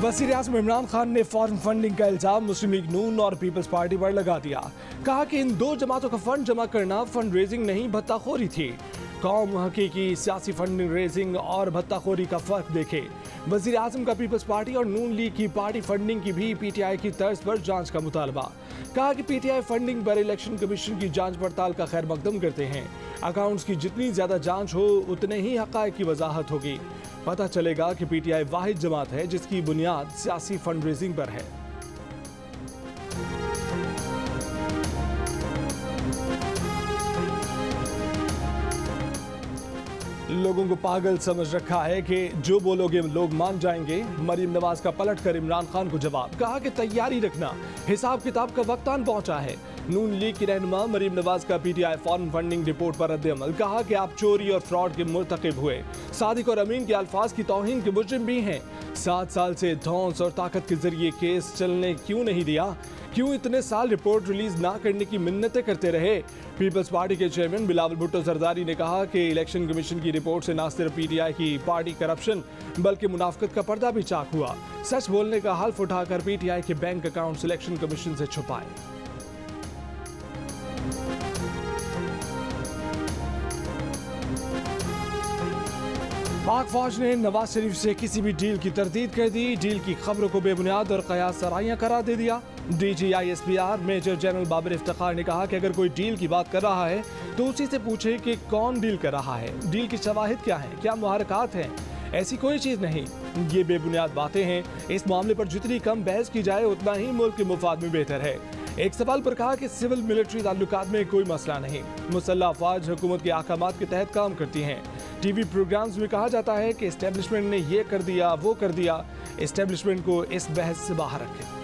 वज़ीर-ए-आज़म इमरान खान ने foreign funding का इल्जाम मुस्लिम लीग नून और पीपल्स पार्टी पर लगा दिया। कहा कि इन दो जमातों का फंड जमा करना फंड रेजिंग नहीं भत्ताखोरी थी। कौम हकीकी सियासी फंड रेजिंग और भत्ताखोरी का फर्क देखे। वज़ीर-ए-आज़म का पीपल्स पार्टी और नून लीग की पार्टी फंडिंग की भी पीटीआई की तर्ज पर जांच का मुतालबा। कहा कि पीटीआई फंडिंग पर इलेक्शन कमीशन की जांच पड़ताल का खैर मकदम करते हैं। अकाउंट्स की जितनी ज्यादा जांच हो उतने ही हक़ाइक़ की वजाहत होगी। पता चलेगा कि पीटीआई वाहिद जमात है जिसकी बुनियाद सियासी फंड रेजिंग पर है। लोगों को पागल समझ रखा है कि जो बोलोगे लोग मान जाएंगे। मरीम नवाज का पलट कर इमरान खान को जवाब। कहा कि तैयारी रखना, हिसाब किताब का वक्त आन पहुंचा है। नून लीग की रहनुमा मरीम नवाज का पीटीआई फॉरेन फंडिंग रिपोर्ट पर रद्द-ए-अमल। कहा कि आप चोरी और फ्रॉड के मुर्तकिब हुए, सादिक और अमीन के अल्फाज की तौहीन के मुजरिम भी हैं। 7 साल से धौंस और ताकत के जरिए केस चलने क्यों नहीं दिया? क्यों इतने साल रिपोर्ट रिलीज ना करने की मिन्नतें करते रहे? पीपल्स पार्टी के चेयरमैन बिलावल भुट्टो जरदारी ने कहा कि इलेक्शन कमीशन की रिपोर्ट से न सिर्फ पीटीआई की पार्टी करप्शन बल्कि मुनाफिकत का पर्दा भी चाक हुआ। सच बोलने का हल्फ उठाकर पीटीआई के बैंक अकाउंट इलेक्शन कमीशन से छुपाए। पाक फौज ने नवाज शरीफ से किसी भी डील की तरदीद कर दी। डील की खबरों को बेबुनियाद और कयास सराहियां करार दे दिया। DGISPR major general Babar Iftikhar ने कहा कि अगर कोई डील की बात कर रहा है तो उसी से पूछे कि कौन डील कर रहा है, डील की शवाहिद क्या है, क्या मुहरकात हैं। ऐसी कोई चीज़ नहीं, ये बेबुनियाद बातें हैं। इस मामले पर जितनी कम बहस की जाए उतना ही मुल्क के मुफाद में बेहतर है। एक सवाल पर कहा कि सिविल मिलिट्री ताल्लुकात में कोई मसला नहीं, मुसल्लह अफवाज हुकूमत के अहकामात के तहत काम करती हैं। टीवी प्रोग्राम्स में कहा जाता है कि एस्टेब्लिशमेंट ने ये कर दिया वो कर दिया। एस्टेब्लिशमेंट को इस बहस से बाहर रखें।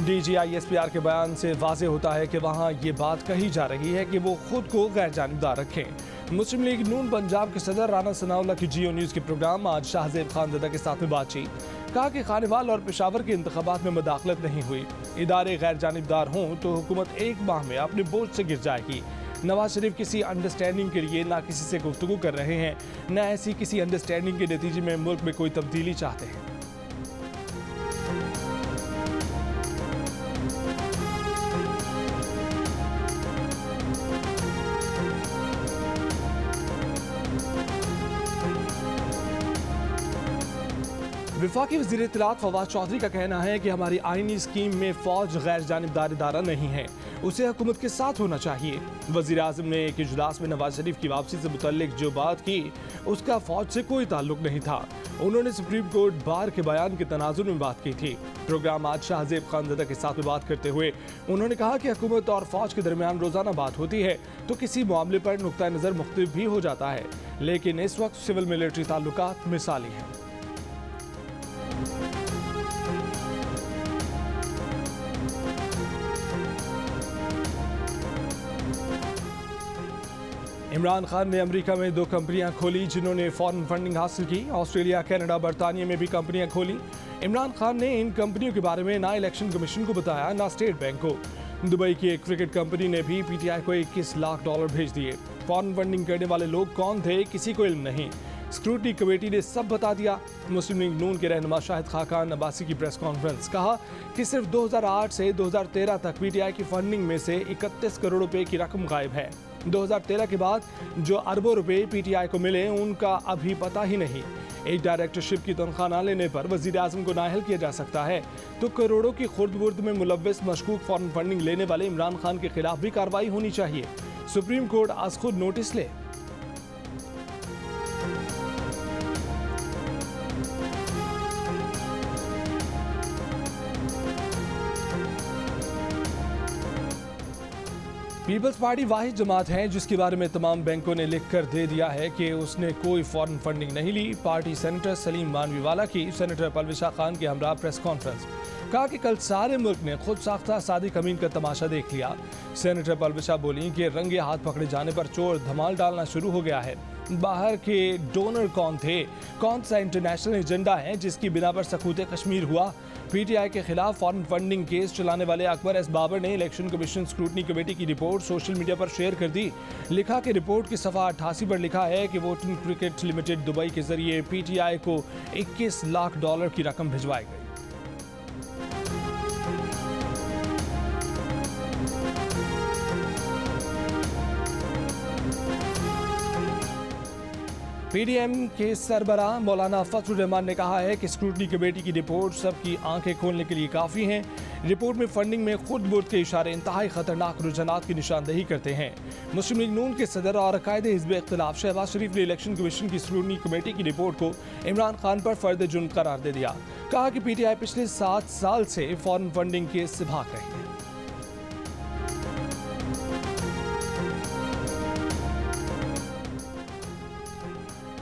DGISPR के बयान से वाज़ेह होता है कि वहाँ ये बात कही जा रही है कि वो खुद को गैर जानिबदार रखें। मुस्लिम लीग नून पंजाब के सदर राना सनाउल्लाह की जियो न्यूज़ के प्रोग्राम आज शाहजेब खानज़दा के साथ में बातचीत। कहा कि खानेवाल और पेशावर के इंतखाबात में मुदाखलत नहीं हुई। इदारे गैर जानिबदार हों तो हुकूमत 1 माह में अपने बोझ से गिर जाएगी। नवाज शरीफ किसी अंडरस्टैंडिंग के लिए ना किसी से गुफ्तगू कर रहे हैं, न ऐसी किसी अंडरस्टैंडिंग के नतीजे में मुल्क में कोई तब्दीली चाहते हैं। वफाकी वज़ीर इत्तलात फवाद चौधरी का कहना है कि हमारी आईनी स्कीम में फ़ौज गैर जानिबदार इदारा नहीं है, उसे हुकूमत के साथ होना चाहिए। वज़ीर-ए-आज़म ने एक इजलास में नवाज शरीफ की वापसी से मुतल्लिक जो बात की उसका फ़ौज से कोई ताल्लुक नहीं था। उन्होंने सुप्रीम कोर्ट बार के बयान के तनाजुर में बात की थी। प्रोग्राम आज शाहजेब खानज़दा के साथ में बात करते हुए उन्होंने कहा कि हुकूमत और फ़ौज के दरमियान रोज़ाना बात होती है तो किसी मामले पर नुक्ता नज़र मुख्तलिफ भी हो जाता है, लेकिन इस वक्त सिविल मिलिट्री ताल्लुकात मिसाली हैं। इमरान खान ने अमेरिका में 2 कंपनियां खोली जिन्होंने फॉरेन फंडिंग हासिल की। ऑस्ट्रेलिया, कनाडा, बरतानिया में भी कंपनियां खोली। इमरान खान ने इन कंपनियों के बारे में ना इलेक्शन कमीशन को बताया ना स्टेट बैंक को। दुबई की एक क्रिकेट कंपनी ने भी पीटीआई को $21 लाख भेज दिए। फॉरेन फंडिंग करने वाले लोग कौन थे किसी को इल्म नहीं, स्क्रूटनी कमेटी ने सब बता दिया। मुस्लिम लीग नून के रहनुमा शाहिद खाकान अब्बासी की प्रेस कॉन्फ्रेंस। कहा कि सिर्फ 2008 से 2013 तक पीटीआई की फंडिंग में से 31 करोड़ रुपए की रकम गायब है। 2013 के बाद जो अरबों रुपए पीटीआई को मिले उनका अभी पता ही नहीं। एक डायरेक्टरशिप की तनख्वाह न लेने पर वज़ीर-ए-आज़म को नाअहल किया जा सकता है तो करोड़ों की खुर्द-बुर्द में मुलव्वस मशकूक फॉरेन फंडिंग लेने वाले इमरान खान के खिलाफ भी कार्रवाई होनी चाहिए। सुप्रीम कोर्ट आज खुद नोटिस ले। पीपल्स पार्टी वाहिद जमात है जिसके बारे में तमाम बैंकों ने लिख कर दे दिया है कि उसने कोई फॉरेन फंडिंग नहीं ली। पार्टी सेनेटर सलीम मानवीवाला की सेनेटर परवेश खान के हमरा प्रेस कॉन्फ्रेंस। कहा कि कल सारे मुल्क ने खुद साख्ता सादिक अमीन का तमाशा देख लिया। सेनेटर परवेश बोली कि रंगे हाथ पकड़े जाने पर चोर धमाल डालना शुरू हो गया है। बाहर के डोनर कौन थे, कौन सा इंटरनेशनल एजेंडा है जिसकी बिना पर सकूत कश्मीर हुआ। पीटीआई के खिलाफ फॉरेन फंडिंग केस चलाने वाले अकबर एस बाबर ने इलेक्शन कमीशन स्क्रूटनी कमेटी की रिपोर्ट सोशल मीडिया पर शेयर कर दी। लिखा कि रिपोर्ट की सफ़ा 88 पर लिखा है कि वोटिंग क्रिकेट लिमिटेड दुबई के जरिए पीटीआई को $21 लाख की रकम भिजवाई गई। पीडीएम के सरबराह मौलाना फजलुर रहमान ने कहा है कि स्क्रूटनी कमेटी की रिपोर्ट सबकी आंखें खोलने के लिए काफ़ी है। रिपोर्ट में फंडिंग में खुद बुर्द के इशारे इंतहाई खतरनाक रुझानात की निशानदेही करते हैं। मुस्लिम लीग नून के सदर और कायदे हिज़्ब इख्तिलाफ शहबाज शरीफ ने इलेक्शन कमीशन की स्क्रूटनी कमेटी की रिपोर्ट को इमरान खान पर फर्द जुर्म करार दे दिया। कहा कि पीटीआई पिछले 7 साल से फॉरेन फंडिंग केस से भाग रही है।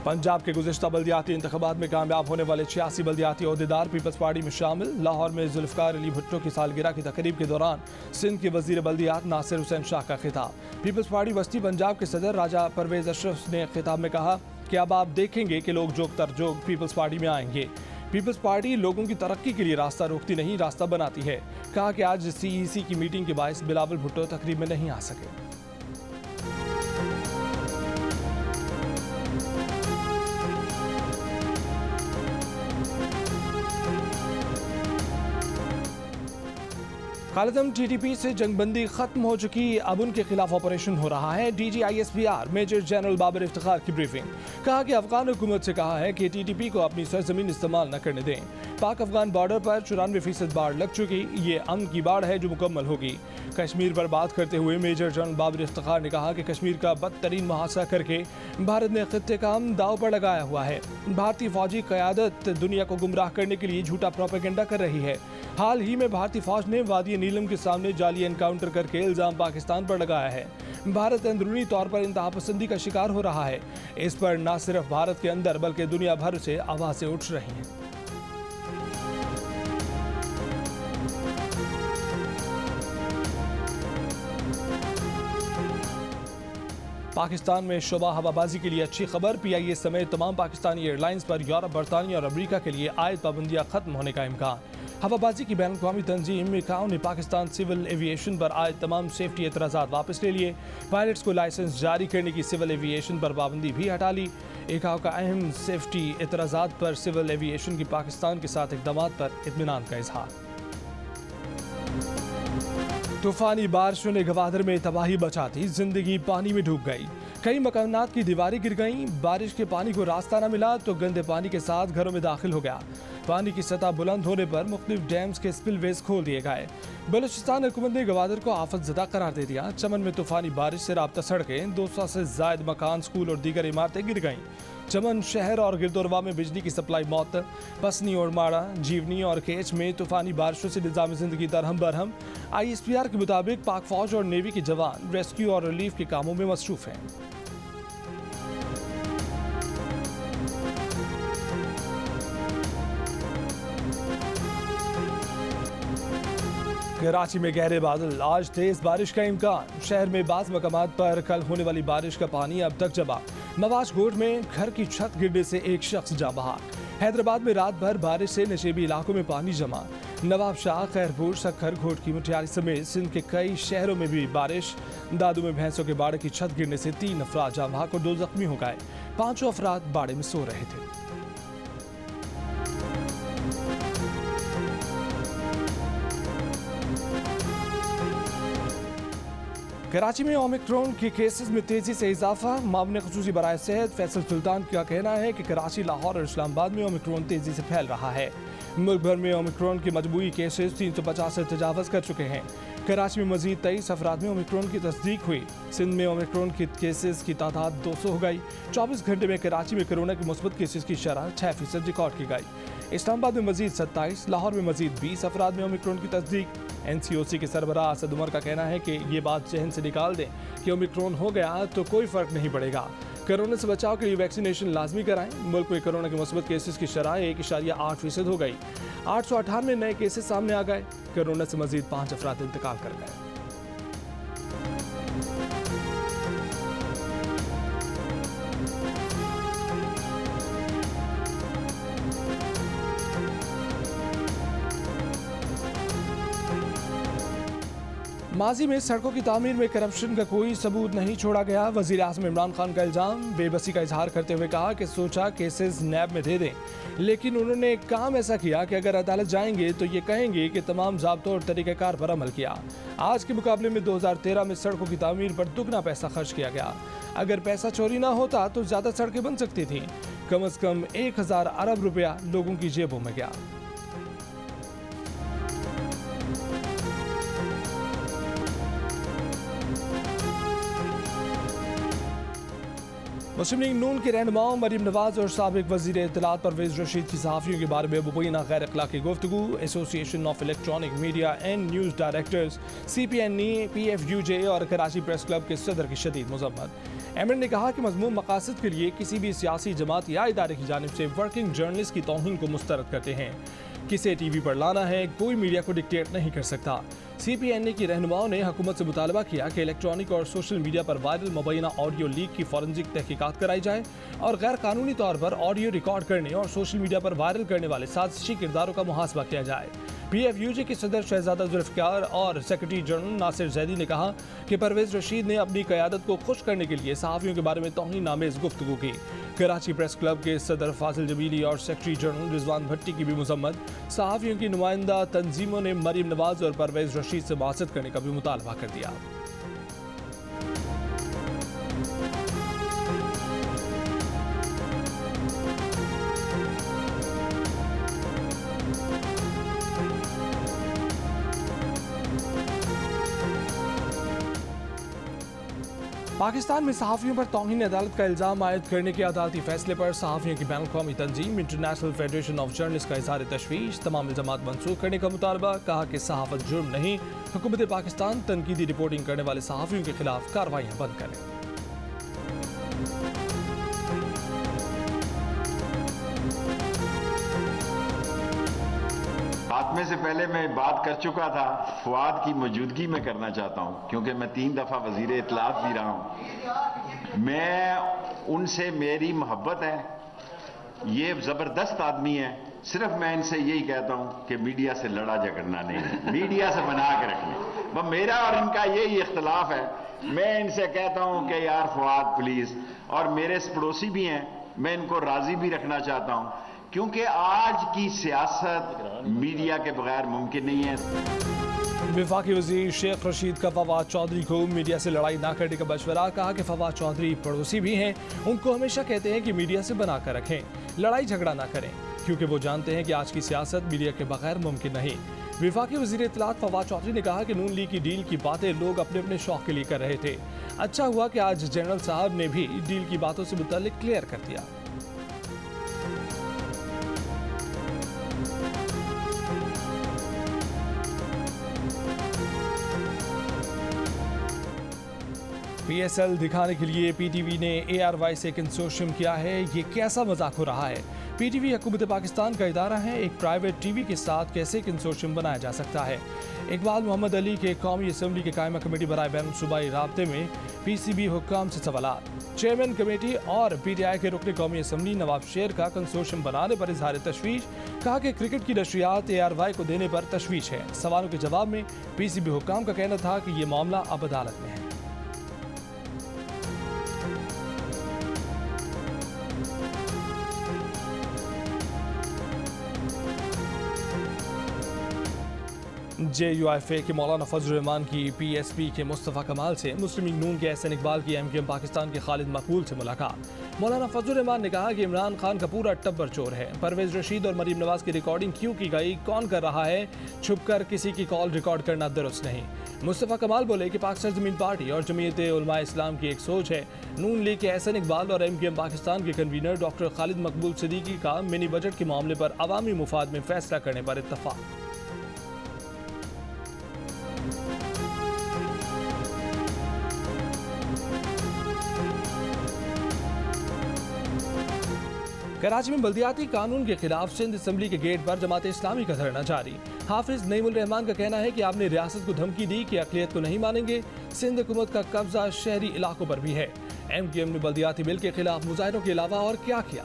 पंजाब के गुज़िश्ता बल्दियाती इंतखाबात में कामयाब होने वाले 86 बल्दियाती ओहदेदार पीपल्स पार्टी में शामिल। लाहौर में जुल्फ़िकार अली भुट्टो की सालगिरह की तकरीब के दौरान सिंध के वज़ीर बल्दियात नासिर हुसैन शाह का खिताब। पीपल्स पार्टी वस्ती पंजाब के सदर राजा परवेज़ अशरफ ने खिताब में कहा कि अब आप देखेंगे कि लोग जोग तरजोग पीपल्स पार्टी में आएंगे। पीपल्स पार्टी लोगों की तरक्की के लिए रास्ता रोकती नहीं, रास्ता बनाती है। कहा कि आज CEC की मीटिंग के बायस बिलावल भुट्टो तकरीब में नहीं आ सके। खालिदम TTP से जंगबंदी खत्म हो चुकी, अब उनके खिलाफ ऑपरेशन हो रहा है। DG ISPR major general Babar Iftikhar की ब्रीफिंग। कहा कि अफगान हुकूमत से कहा है कि TTP को अपनी सरजमीन इस्तेमाल न करने दें। पाक अफगान बॉर्डर पर 94% बाढ़ लग चुकी, ये अमन की बाढ़ है जो मुकम्मल होगी। कश्मीर पर बात करते हुए मेजर जनरल बाबर इफ्तिखार ने कहा कि कश्मीर का बदतरीन मुहासा करके भारत ने खित्ते का अमन दाव पर लगाया हुआ है। भारतीय फौजी क़यादत दुनिया को गुमराह करने के लिए झूठा प्रोपेगेंडा कर रही है। हाल ही में भारतीय फौज ने वादी नीलम के सामने जाली एनकाउंटर करके इल्जाम पाकिस्तान पर लगाया है। भारत अंदरूनी तौर पर इंतहा पसंदी का शिकार हो रहा है। इस पर न सिर्फ भारत के अंदर बल्कि दुनिया भर से आवाज़ें उठ रही हैं। पाकिस्तान में शोबा हवाबाजी के लिए अच्छी खबर। PIA समेत तमाम पाकिस्तानी एयरलाइंस पर यूरोप, बरतानिया और अमेरिका के लिए आयद पाबंदियां खत्म होने का इम्कान। हवाबाजी की बैन अवी तंजीम ICAO ने पाकिस्तान सिविल एविएशन पर आयद तमाम सेफ्टी एतराज़ात वापस ले लिए। पायलट्स को लाइसेंस जारी करने की सिविल एविएशन पर पाबंदी भी हटा ली। ICAO का अहम सेफ्टी एतराज़ात पर सिविल एविएशन की पाकिस्तान के साथ इक़दामात पर इत्मीनान का इजहार। तूफानी बारिशों ने गवादर में तबाही मचा दी, जिंदगी पानी में डूब गई। कई मकानात की दीवारें गिर गईं। बारिश के पानी को रास्ता न मिला तो गंदे पानी के साथ घरों में दाखिल हो गया। पानी की सतह बुलंद होने पर मुख्तलिफ डैम्स के स्पिलवेज खोल दिए गए। बलूचिस्तान हुकूमत ने गवादर को आफत ज़दा करार दे दिया। चमन में तूफानी बारिश से राब्ता सड़कें, 200 से ज़ायद मकान, स्कूल और दीगर इमारतें गिर गईं। चमन शहर और गिरदोरवा में बिजली की सप्लाई मौत। पसनी और माड़ा, जीवनी और केच में तूफानी बारिशों से निज़ाम ज़िंदगी दरहम बरहम। ISPR के मुताबिक पाक फौज और नेवी के जवान रेस्क्यू और रिलीफ के कामों में मसरूफ हैं। कराची में गहरे बादल, आज तेज बारिश का इम्कान। शहर में बाज़ मकामात पर कल होने वाली बारिश का पानी अब तक जमा। नवाज घोट में घर की छत गिरने से एक शख्स जाँ बहा। हैदराबाद में रात भर बारिश से नशेबी इलाकों में पानी जमा। नवाब शाह, खैरपुर, सक्खर, घोट की मुठियारी समेत सिंध के कई शहरों में भी बारिश। दादू में भैंसों के बाड़े की छत गिरने से 3 अफराद जाँ बहक और 2 जख्मी हो गए। 5 अफराद बाड़े में सो रहे थे। कराची में ओमिक्रॉन के केसेस में तेजी से इजाफा। मामले खुसूसी बराए सेहत फैसल सुल्तान का कहना है कि कराची, लाहौर और इस्लामाबाद में ओमिक्रॉन तेजी से फैल रहा है। मुल्क भर में ओमिक्रॉन के मजमूई केसेस 350 से तजावज़ कर चुके हैं। कराची में मजीद 23 अफराद में ओमिक्रॉन की तस्दीक हुई। सिंध में ओमिक्रॉन के केसेस की तादाद 200 हो गई। 24 घंटे में कराची में कोरोना के मुस्बत केसेस की शरह 6% रिकॉर्ड की गई। इस्लामाबाद में मजीद 27, लाहौर में मजीद 20 अफराद में ओमिक्रॉन की तस्दीक। NCOC के सरबराह असद उमर का कहना है कि ये बात जहन से निकाल दें कि ओमिक्रॉन हो गया तो कोई फ़र्क नहीं पड़ेगा। कोरोना से बचाव के लिए वैक्सीनेशन लाजमी कराएं। मुल्क में कोरोना के मुस्बत केसेस की शरह 1.8% हो गई। 898 नए केसेस सामने आ गए। कोरोना से मजीद 5 अफराद इंतकाल कर गए। माजी में सड़कों की तामीर में करप्शन का कोई सबूत नहीं छोड़ा गया। वजीर आज़म इमरान खान का इल्जाम, बेबसी का इजहार करते हुए कहा कि सोचा केसेस नैब में दे दें, लेकिन उन्होंने काम ऐसा किया कि अगर अदालत जाएंगे तो ये कहेंगे कि तमाम ज़ाब्तों और तरीक़ाकार पर अमल किया। आज के मुकाबले में 2013 में सड़कों की तामीर पर दुगना पैसा खर्च किया गया। अगर पैसा चोरी ना होता तो ज़्यादा सड़कें बन सकती थीं। कम अज़ कम 1000 अरब रुपया लोगों की जेबों में गया। मुस्लिम लीग नून के रहनुमाओं मरीम नवाज और साबिक वजीर इत्तलात परवेज रशीद की सहाफ़ियों के बारे में मुबैना गैर अखलाकी गुफ्तगू। Association of electronic media and news directors CPNE, PFUJ और कराची प्रेस क्लब के सदर की शदीद मज़म्मत। एमएन ने कहा कि मज़मूम मकासद के लिए किसी भी सियासी जमात या इदारे की जानिब से वर्किंग जर्नलिस्ट की तौहीन को मुस्तरद करते हैं। किसे TV पर लाना है कोई मीडिया को डिक्टेट नहीं कर सकता। CPNE की रहनुमाओं ने हुकूमत से मुतालबा किया कि इलेक्ट्रॉनिक और सोशल मीडिया पर वायरल मुबैना ऑडियो लीक की फॉरेंसिक तहकीकात कराई जाए और गैर कानूनी तौर पर ऑडियो रिकॉर्ड करने और सोशल मीडिया पर वायरल करने वाले साजिशी किरदारों का मुहासबा किया जाए। PFUJ के सदर शहजादा जुल्फ़िकार और सेक्रेटरी जनरल नासिर जैदी ने कहा कि परवेज रशीद ने अपनी क़यादत को खुश करने के लिए सहाफ़ियों के बारे में तौहीन आमेज़ गुफ्तगू की। कराची प्रेस क्लब के सदर फाजिल जमीली और सेक्रेटरी जनरल रिजवान भट्टी की भी मज़म्मत। सहाफ़ियों की नुमाइंदा तंजीमों ने मरीम नवाज और परवेज रशीद से बातचीत करने का भी मुतालबा कर दिया। पाकिस्तान में सहाफ़ियों पर तौहीन अदालत का इल्ज़ाम आयद करने के अदालती फैसले पर सहाफ़ियों की बैन अवी तंजीम इंटरनेशनल फेडरेशन ऑफ जर्नलिस्ट का इज़हार तशवीश। तमाम इल्ज़ामात मनसूख करने का मुतालबा। कहा कि सहाफ़त जुर्म नहीं। हुकूमत पाकिस्तान तनकीदी रिपोर्टिंग करने वाले सहाफ़ियों के खिलाफ कार्रवाइयाँ बंद करें। खात्मे से पहले मैं बात कर चुका था, फवाद की मौजूदगी में करना चाहता हूं क्योंकि मैं 3 दफा वजीर इत्तलात भी रहा हूं। मैं उनसे मेरी मोहब्बत है, ये जबरदस्त आदमी है। सिर्फ मैं इनसे यही कहता हूं कि मीडिया से लड़ा झगड़ना नहीं, मीडिया से बना के रखना। बस मेरा और इनका यही इख्तलाफ है। मैं इनसे कहता हूं कि यार फवाद प्लीज, और मेरे पड़ोसी भी हैं, मैं इनको राजी भी रखना चाहता हूं क्योंकि आज की सियासत मीडिया के बगैर मुमकिन नहीं है। वफाकी वजीर शेख रशीद का फवाद चौधरी को मीडिया से लड़ाई ना करने का मशवरा। कहा कि फवाद चौधरी पड़ोसी भी हैं, उनको हमेशा कहते हैं कि मीडिया से बना कर रखें, लड़ाई झगड़ा ना करें, क्योंकि वो जानते हैं कि आज की सियासत मीडिया के बगैर मुमकिन नहीं। वफाकी वजीर इत्तलात फवाद चौधरी ने कहा कि नून लीग की डील की बातें लोग अपने अपने शौक के लिए कर रहे थे। अच्छा हुआ कि आज जनरल साहब ने भी डील की बातों से मुताल्लिक क्लियर कर दिया। PSL दिखाने के लिए PTV ने ARY से कंसोर्शियम किया है। ये कैसा मजाक हो रहा है? PTV हुकूमत पाकिस्तान का इदारा है, एक प्राइवेट TV के साथ कैसे कंसोर्शियम बनाया जा सकता है? इकबाल मोहम्मद अली के कौमी असम्बली के कायमा कमेटी बराए बैन सूबाई राब्ते में PCB हुक्काम से सवालात। चेयरमैन कमेटी और PTI के रुकने कौमी असम्बली नवाब शेर का कंसोर्शियम बनाने पर इजहार तशवीश। कहा कि क्रिकेट की नशरियात ARY को देने पर तशवीश है। सवालों के जवाब में PCB हुक्काम का कहना था कि ये मामला अब अदालत में है। JUIFA के मौलाना फजल रहमान की PSP के मुस्तफ़ा कमाल से मुस्लिम लीग नून के एहसन इकबाल की MKM पाकिस्तान के खालिद मकबूल से मुलाकात। मौलाना फजल रहमान ने कहा कि इमरान खान का पूरा टब्बर चोर है। परवेज रशीद और मरीम नवाज की रिकॉर्डिंग क्यों की गई, कौन कर रहा है? छुपकर किसी की कॉल रिकॉर्ड करना दुरुस्त नहीं। मुस्तफ़ा कमाल बोले कि पाकिस्तान ज़मीन पार्टी और जमीयत उलमा इस्लाम की एक सोच है। नून लीग के एहसन इकबाल और MKM पाकिस्तान के कन्वीनर डॉक्टर खालिद मकबूल सिद्दीकी का मिनी बजट के मामले पर अवामी मुफाद में फैसला करने पर इत्तफाक। कराची में बल्दियाती कानून के खिलाफ सिंध असम्बली के गेट पर जमात इस्लामी का धरना जारी। हाफिज नईमुल रहमान का कहना है कि आपने रियासत को धमकी दी कि अक़लियत को नहीं मानेंगे। सिंध हुकूमत का कब्जा शहरी इलाकों पर भी है। MKM ने बल्दियाती बिल के खिलाफ मुजाहिरों के अलावा और क्या किया?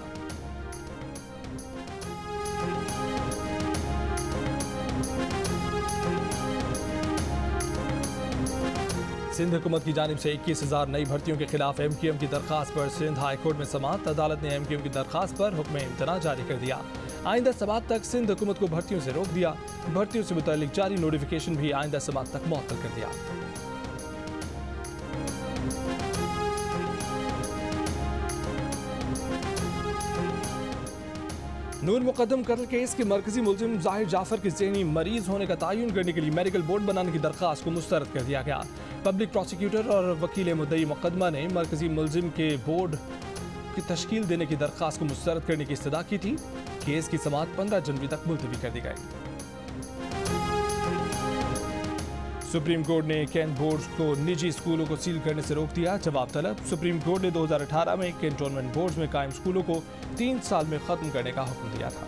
सिंध हुकूमत की जानिब से 21,000 नई भर्तियों के खिलाफ MQM की दरखास्त पर सिंध हाई कोर्ट में समाअत। अदालत ने MQM की दरखास्त पर हुक्म इम्तना जारी कर दिया। आइंदा समाअत तक सिंध हुकूमत को भर्तियों से रोक दिया। भर्तियों से मुतालिक जारी नोटिफिकेशन भी आइंदा समाअत तक मुअत्तल कर दिया। नूर मुकदम कत्ल केस के मरकजी मुलजिम जाहिर जाफर के ज़हनी मरीज होने का तयन करने के लिए मेडिकल बोर्ड बनाने की दरखास्त को मुस्तरद कर दिया गया। पब्लिक प्रोसिक्यूटर और वकील मुद्दई मुकदमा ने मरकजी मुलजिम के बोर्ड की तश्कील देने की दरखास्त को मुस्तरद करने की इस्तदा की थी। केस की समाअत 15 जनवरी तक मुलतवी कर दी गई। सुप्रीम कोर्ट ने कैंट बोर्ड को निजी स्कूलों को सील करने से रोक दिया। जवाब तलब। सुप्रीम कोर्ट ने 2018 में कैंटोनमेंट बोर्ड में कायम स्कूलों को 3 साल में खत्म करने का हुक्म दिया था।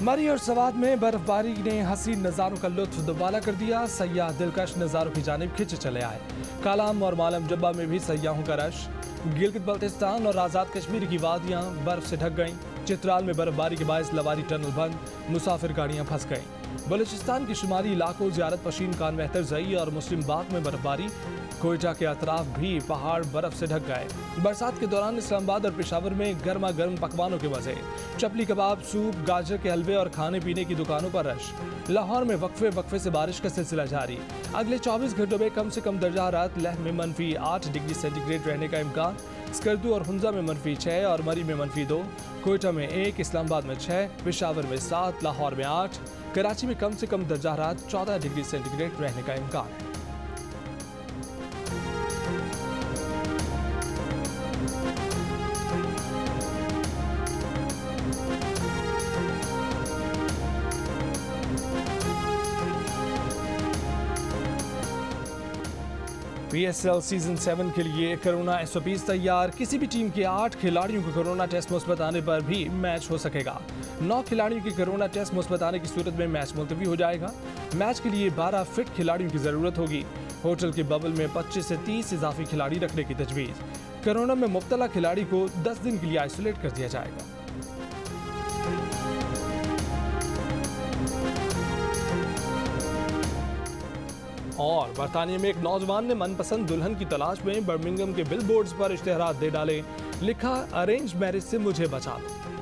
मरी और सवाद में बर्फबारी ने हसीन नज़ारों का लुत्फ दुबाला कर दिया। सयाह दिलकश नज़ारों की जानिब खिंचे चले आए। कालाम और मालम जब्बा में भी सयाहों का रश। गिलगित बल्तिस्तान और आज़ाद कश्मीर की वादियाँ बर्फ से ढक गईं। चित्राल में बर्फबारी के बायस लवारी टनल बंद, मुसाफिर गाड़ियाँ फंस गईं। बलूचिस्तान के शुमाली इलाकों ज़ियारत पशीन कान मेहतर जई और मुस्लिम बाग में बर्फबारी। कोयटा के अतराफ भी पहाड़ बर्फ से ढक गए। बरसात के दौरान इस्लामाबाद और पेशावर में गर्मा गर्म पकवानों के मजे। चपली कबाब, सूप, गाजर के हलवे और खाने पीने की दुकानों पर रश। लाहौर में वक्फे से बारिश का सिलसिला जारी। अगले 24 घंटों में कम से कम दर्जा हरारत लेह में -8 डिग्री सेंटीग्रेड रहने का इम्कान। स्कर्दू और हुंजा में -6 और मरी में -2, कोयटा में 1, इस्लामाबाद में 6, पेशावर में 7, लाहौर में 8, कराची में कम से कम दर्जा हरारत 14 डिग्री सेंटीग्रेड रहने का इम्कान है। PSL सीजन 7 के लिए कोरोना SOPs तैयार। किसी भी टीम के 8 खिलाड़ियों को कोरोना टेस्ट मुस्बत आने पर भी मैच हो सकेगा। 9 खिलाड़ियों के कोरोना टेस्ट मुस्बत आने की सूरत में मैच मुलतवी हो जाएगा। मैच के लिए 12 फिट खिलाड़ियों की जरूरत होगी। होटल के बबल में 25 से 30 इजाफी खिलाड़ी रखने की तजवीज़। कोरोना में मुब्तला खिलाड़ी को 10 दिन के लिए आइसोलेट कर दिया जाएगा। और बरतानिया में एक नौजवान ने मनपसंद दुल्हन की तलाश में बर्मिंघम के बिलबोर्ड्स पर इश्तेहारात दे डाले। लिखा, अरेंज मैरिज से मुझे बचा लो।